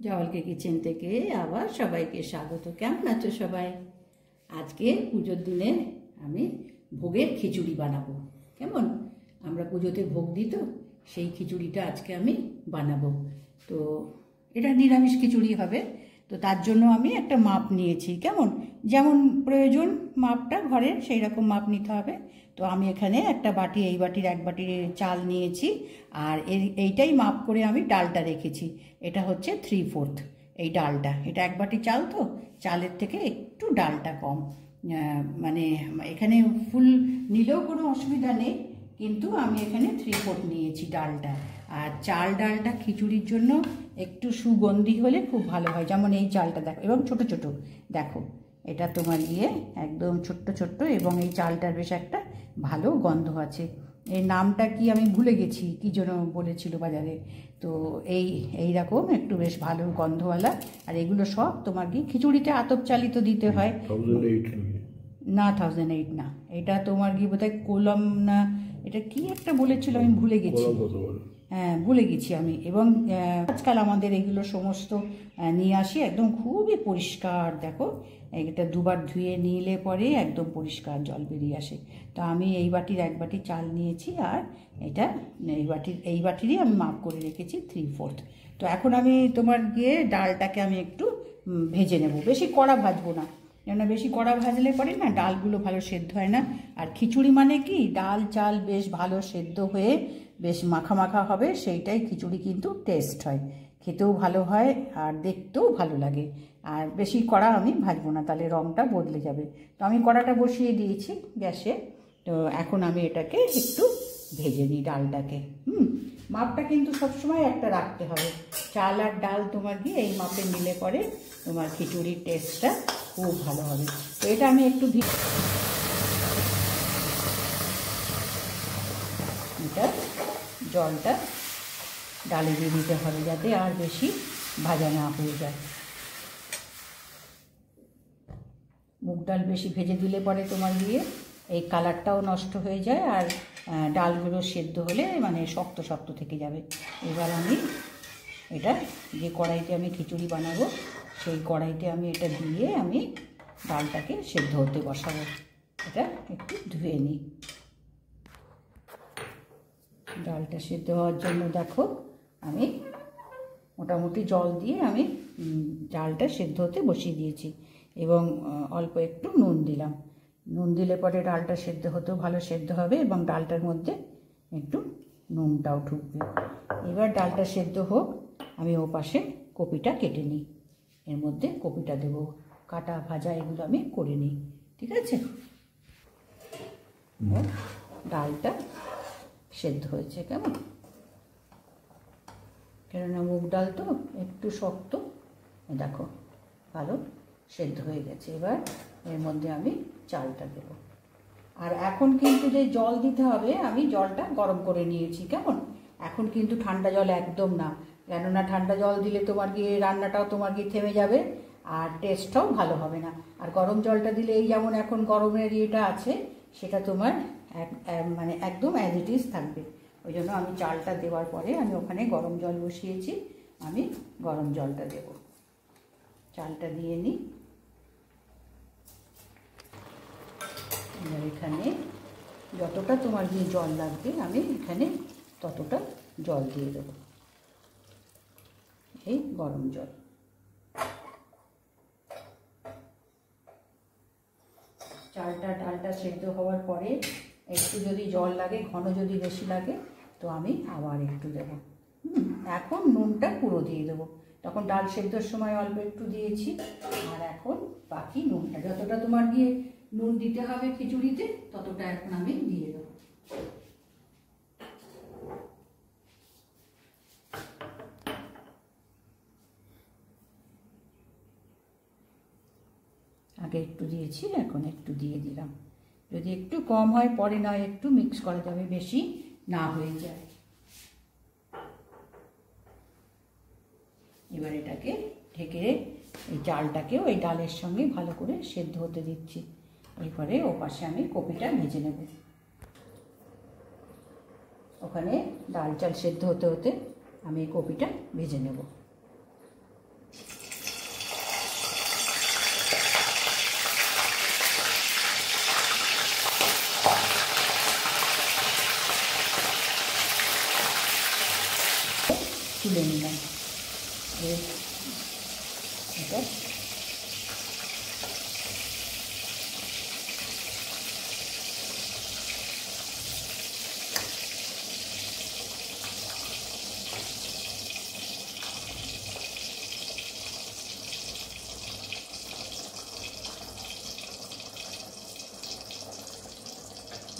জওয়ালকে kitchen থেকে আবার সবাইকে স্বাগত। কেমন আছো সবাই? আজকে পুজোর দিনে আমি ভোগের খিচুড়ি বানাবো। কেমন? আমরা পুজোতে ভোগ দিই, তো সেই খিচুড়িটা আজকে আমি বানাবো। তো এটা নিরামিষ খিচুড়ি হবে। তো তার জন্য আমি একটা মাপ নিয়েছি, কেমন যেমন প্রয়োজন মাপটা ঘরের সেই রকম মাপ নিতে হবে। তো আমি এখানে একটা বাটি, এই বাটির এক বাটি চাল নিয়েছি, আর এইটাই মাপ করে আমি ডালটা রেখেছি। এটা হচ্ছে 3/4 এই ডালটা। এটা এক বাটি চাল, তো চালের থেকে একটু ডালটা কম। মানে এখানে ফুল নিলেও কোনো অসুবিধা নেই, কিন্তু আমি এখানে 3/4 নিয়েছি ডালটা। আর চাল ডালটা খিচুড়ির জন্য একটু সুগন্ধি হলে খুব ভালো হয়। যেমন এই চালটা দেখো, এবং ছোট ছোট দেখো, এটা তোমার একদম ছোট্ট ছোট্ট, এবং এই চালটার বেশ একটা ভালো গন্ধ আছে। এর নামটা কি আমি ভুলে গেছি, কি জন্য বলেছিল বাজারে। তো এইরকম একটু বেশ ভালো গন্ধওয়ালা। আর এগুলো সব তোমার খিচুড়িতে আতপ চালিত দিতে হয়। 1008 না, 1008 না, এটা তোমার বোধহয় কোলম না, এটা কি একটা বলেছিল, আমি ভুলে গেছি। হ্যাঁ, ভুলে গেছি আমি। এবং আজকাল আমাদের এগুলো সমস্ত নিয়ে আসি, একদম খুবই পরিষ্কার। দেখো, এটা দুবার ধুয়ে নিলে পরে একদম পরিষ্কার জল বেরিয়ে আসে। তো আমি এই বাটির এক বাটি চাল নিয়েছি, আর এটা এই বাটিরই আমি মাপ করে রেখেছি 3/4। তো এখন আমি তোমার ডালটাকে আমি একটু ভেজে নেব। বেশি কড়া ভাজবো না, কেননা বেশি কড়া ভাজলে পরে না ডালগুলো ভালো সেদ্ধ হয় না। আর খিচুড়ি মানে কি, ডাল চাল বেশ ভালো সেদ্ধ হয়ে বেশ মাখা মাখা হবে, সেইটাই খিচুড়ি কিন্তু টেস্ট হয়, খেতেও ভালো হয় আর দেখতেও ভালো লাগে। আর বেশি কড়া আমি ভাজবো না, তাহলে রঙটা বদলে যাবে। তো আমি কড়াটা বসিয়ে দিয়েছি গ্যাসে। তো এখন আমি এটাকে একটু ভেজে নিই ডালটাকে। মাপটা কিন্তু সবসময় একটা রাখতে হবে। চাল আর ডাল তোমার এই মাপে নিলে পরে তোমার খিচুড়ির টেস্টটা খুব ভালো হবে। তো এটা আমি একটু এটা জলটা ডালে দিয়ে দিতে হবে, যাতে আর বেশি ভাজা না হয়ে যায়। মুগ ডাল বেশি ভেজে দিলে পরে তোমার এই কালারটাও নষ্ট হয়ে যায়, আর ডালগুলো সেদ্ধ হলে মানে শক্ত শক্ত থেকে যাবে। এবার আমি এটা যে কড়াইতে আমি খিচুড়ি বানাবো, সেই কড়াইতে আমি এটা দিয়ে আমি ডালটাকে সেদ্ধ হতে বসাবো। এটা একটু ধুয়ে নিই। ডালটা সেদ্ধ হওয়ার জন্য দেখো, আমি মোটামুটি জল দিয়ে আমি ডালটা সেদ্ধ হতে বসিয়ে দিয়েছি, এবং অল্প একটু নুন দিলাম। নুন দিলে পরে ডালটা সেদ্ধ হতেও ভালো সেদ্ধ হবে, এবং ডালটার মধ্যে একটু নুনটাও ঢুকবে। এবার ডালটা সেদ্ধ হোক, আমি ও পাশে কপিটা কেটে নিই। এর মধ্যে কপিটা দেবো, কাটা ভাজা এগুলো আমি করে নিই, ঠিক আছে? ডালটা সেদ্ধ হয়েছে, কেমন, কেননা মুগ ডাল তো একটু শক্ত। দেখো, ভালো সেদ্ধ হয়ে গেছে। এবার এর মধ্যে আমি চালটা দেব। আর এখন কিন্তু যে জল দিতে হবে, আমি জলটা গরম করে নিয়েছি, কেমন। এখন কিন্তু ঠান্ডা জল একদম না, কেননা ঠান্ডা জল দিলে তোমার রান্নাটাও তোমার থেমে যাবে, আর টেস্টটাও ভালো হবে না। আর গরম জলটা দিলে, এই যেমন এখন গরমের আছে, সেটা তোমার মানে একদম অ্যাজ ইট ইজ থাকবে। ওই জন্য আমি চালটা দেওয়ার পরে আমি ওখানে গরম জল বসিয়েছি, আমি গরম জলটা দেব। চালটা দিয়ে নিই। এবার এখানে যতটা তোমার জল লাগবে, আমি এখানে ততটা জল দিয়ে দেব, এই গরম জল। চালটা ডালটা সেদ্ধ হওয়ার পরে একটু যদি জল লাগে, ঘন যদি বেশি লাগে, তো আমি আবার একটু দেবো। এখন নুনটা পুরো দিয়ে দেবো। তখন ডাল সেদ্ধর সময় অল্প একটু দিয়েছি, আর এখন বাকি নুনটা যতটা তোমার নুন দিতে হবে খিচুড়িতে, ততটা এখন আমি দিয়ে দেবো। আগে একটু দিয়েছি, এখন একটু দিয়ে দিলাম। যদি একটু কম হয় পরে নয় একটু মিক্স করা যাবে, বেশি না হয়ে যায়। এবার এটাকে ঢেকে এই চালটাকেও এই ডালের সঙ্গে ভালো করে সেদ্ধ হতে দিচ্ছি। এরপরে ও পাশে আমি কপিটা ভেজে নেব। ওখানে ডাল চাল সেদ্ধ হতে হতে আমি কপিটা ভেজে নেব। এটা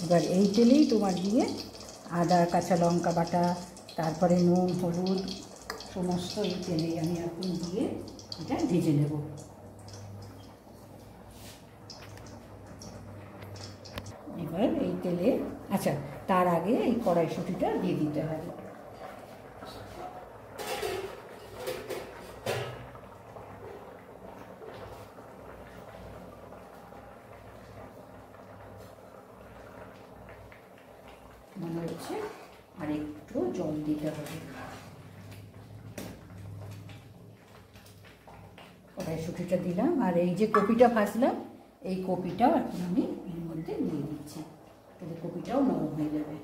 এবার এই তেলেই তোমার দিয়ে আদা কাঁচা লঙ্কা বাটা, তারপরে নুন হলুদ সমস্ত এই তেলেই আমি এখন দিয়ে এটা ভেজে নেব। এবার এই তেলে আচ্ছা, তার আগে এই কড়াইশুঁটিটা দিয়ে দিতে হবে। মনে হচ্ছে আর একটু জল দিতে হবে। কড়াইশুঁটিটা দিলাম, আর এই যে কপিটা ভাজলাম এই কপিটাও এখন আমি এর মধ্যে দিয়ে দিচ্ছি, তাহলে কপিটাও নরম হয়ে যাবে।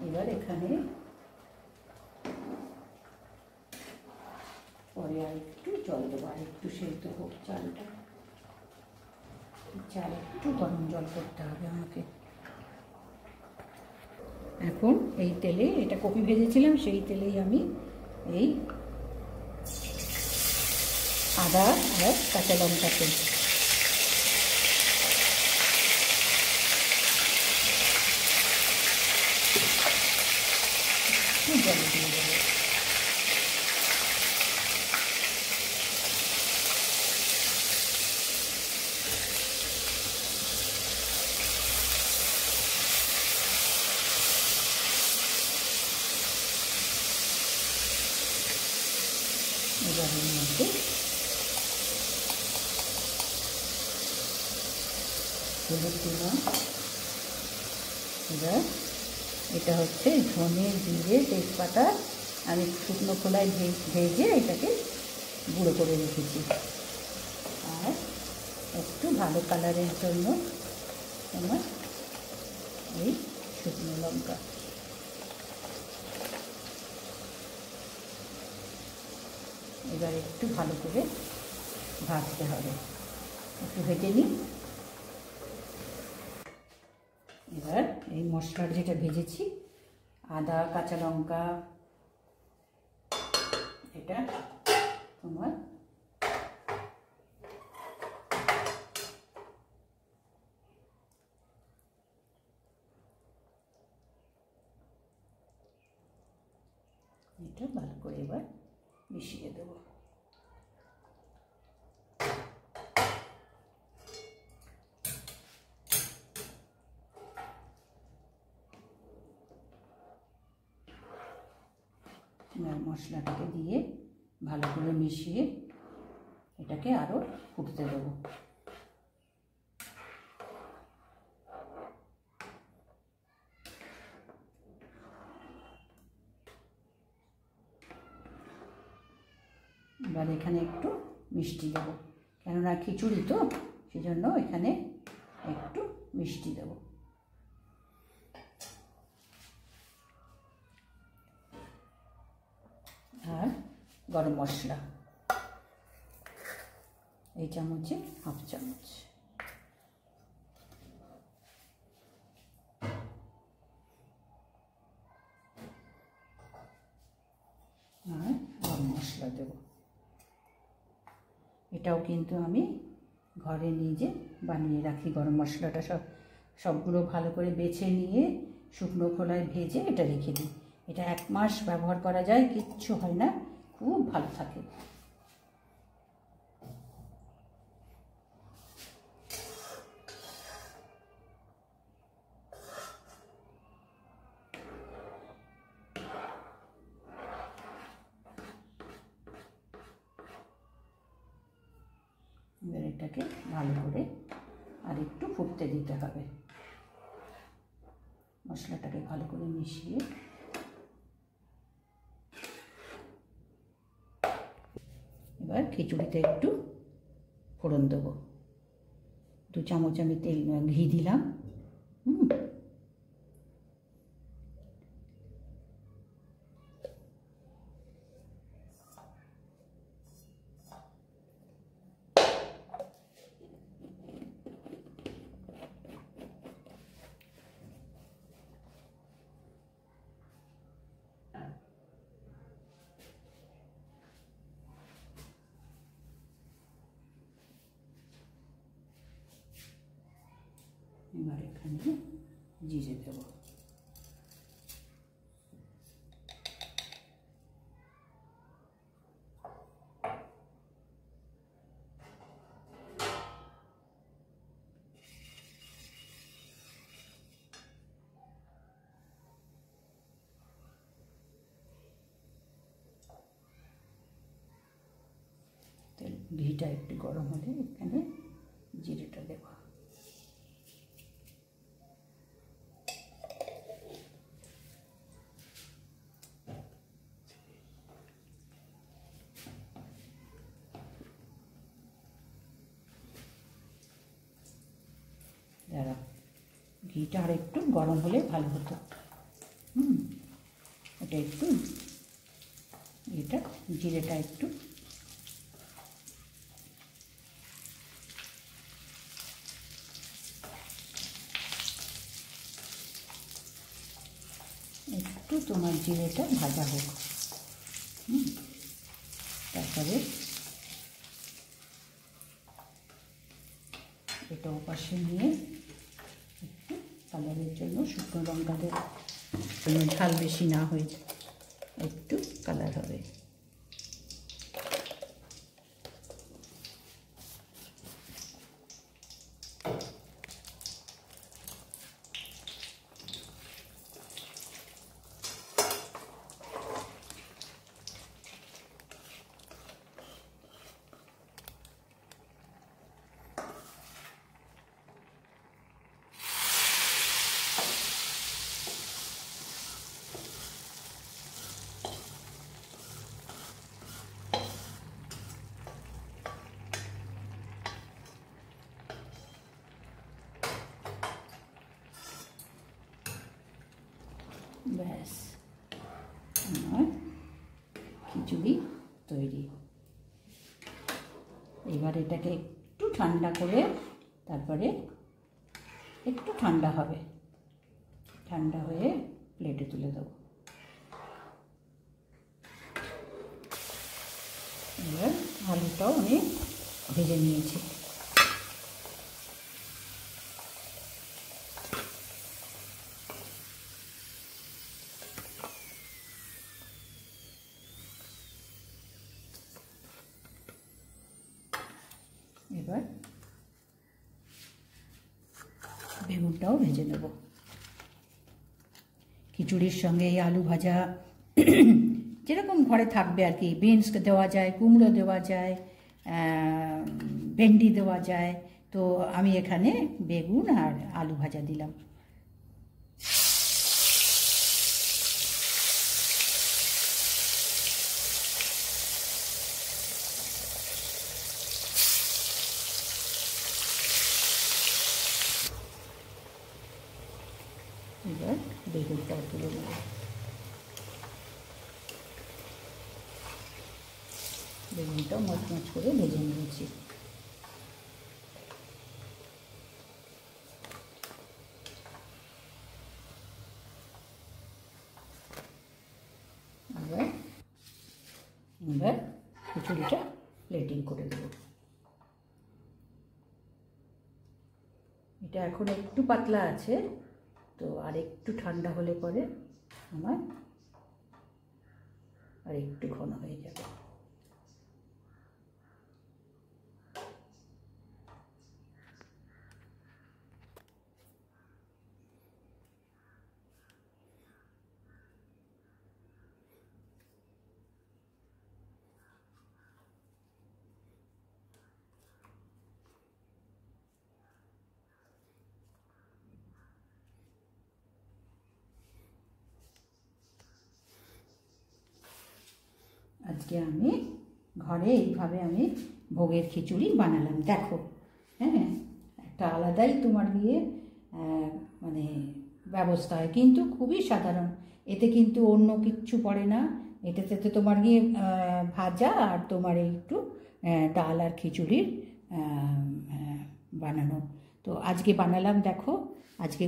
এবার এখানে পরে আর একটু জল দেবো, আর একটু সেদ্ধ হোক চালটা। চাল একটু গরম জল করতে হবে আমাকে। এখন এই তেলে, এটা কপি ভেজেছিলাম সেই তেলেই আমি এই আদা আর কাঁচা লঙ্কা তেল জল দিয়ে দেবো। এবার এর মধ্যে হলুদ দিলাম। এবার এটা হচ্ছে ধনে জিরে তেজপাতা আমি শুকনো খোলায় ভেজে এটাকে গুঁড়ো করে রেখেছি। আর একটু ভালো কালারের জন্য আমার এই শুকনো লঙ্কা। এবার একটু ভালো করে ভাজতে হবে, একটু ভেজে নিই। এবার এই মশলার যেটা ভেজেছি আদা কাঁচা লঙ্কা, এটা তোমার এটা ভালো করে এবার মিশিয়ে দেবো। মশলাটাকে দিয়ে ভালো করে মিশিয়ে এটাকে আরও ফুটতে দেবো। এবার এখানে একটু মিষ্টি দেবো, কেননা খিচুড়ি তো সেজন্য এখানে একটু মিষ্টি দেবো। আর গরম মশলা এই চামচে হাফ চামচ। আর গরম মশলা দেব। এটাও কিন্তু আমি ঘরে নিজে বানিয়ে রাখি। গরম মশলাটা সবগুলো ভালো করে বেছে নিয়ে শুকনো খোলায় ভেজে এটা রেখে দিই। এটা 1 মাস ব্যবহার করা যায়, কিচ্ছু হয় না, খুব ভালো থাকে। এবার এটাকে ভালো করে আর একটু ফুটতে দিতে হবে। মশলাটাকে ভালো করে মিশিয়ে এবার খিচুড়িতে একটু ফোড়ন দেবো। 2 চামচ আমি ঘি দিলাম। এবার এখানে জিরে দেবো। ঘিটা একটু গরম হলে এখানে জিরেটা দেব। দাঁড়া, ঘিটা আর একটু গরম হলে ভালো হতো। এটা একটু এটা জিরেটা একটু তোমার জিরেটা ভাজা হোক। তারপরে এটা ওপাশে নিয়ে একটু কালারের জন্য শুকনো লঙ্কা দেবো, ঝাল বেশি না হয়ে যায়, একটু কালার হবে। ব্যাস, আমার খিচুড়ি তৈরি। এবার এটাকে একটু ঠান্ডা করে তারপরে একটু ঠান্ডা হবে, ঠান্ডা হয়ে প্লেটে তুলে দেবো। এবার আলুটাও আমি ভেজে নিয়েছি। এবার বেগুনটাও ভেজে নেব। খিচুড়ির সঙ্গে এই আলু ভাজা যেরকম ঘরে থাকবে আর কি, বিনস দেওয়া যায়, কুমড়ো দেওয়া যায়, ভেন্ডি দেওয়া যায়। তো আমি এখানে বেগুন আর আলু ভাজা দিলাম। এবার বেগুনটা তুলে নেব। বেগুনটা মচমচ করে ভেজে নিয়েছি। এবার খিচুড়িটা প্লেটিং করে দেব। এটা এখন একটু পাতলা আছে, তো আর একটু ঠান্ডা হলে পরে আমার আর একটু ঘন হয়ে যাবে। আজকে আমি ঘরে এইভাবে আমি ভোগের খিচুড়ি বানালাম, দেখো। হ্যাঁ, একটা আলাদাই তোমার গিয়ে মানে ব্যবস্থা হয়, কিন্তু খুবই সাধারণ। এতে কিন্তু অন্য কিচ্ছু পড়ে না। এটাতে তোমার গিয়ে ভাজা আর তোমার একটু ডাল আর খিচুড়ির বানানো। তো আজকে বানালাম, দেখো। আজকে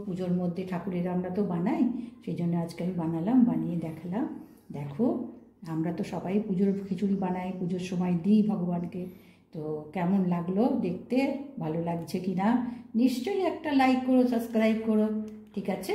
পুজোর মধ্যে ঠাকুরের আমরা তো বানাই, সেই জন্য আজকে আমি বানালাম, বানিয়ে দেখালাম। দেখো, আমরা তো সবাই পুজোর খিচুড়ি বানাই, পুজোর সময় দিই ভগবানকে। তো কেমন লাগলো দেখতে, ভালো লাগছে কি না নিশ্চয়ই একটা লাইক করো, সাবস্ক্রাইব করো, ঠিক আছে।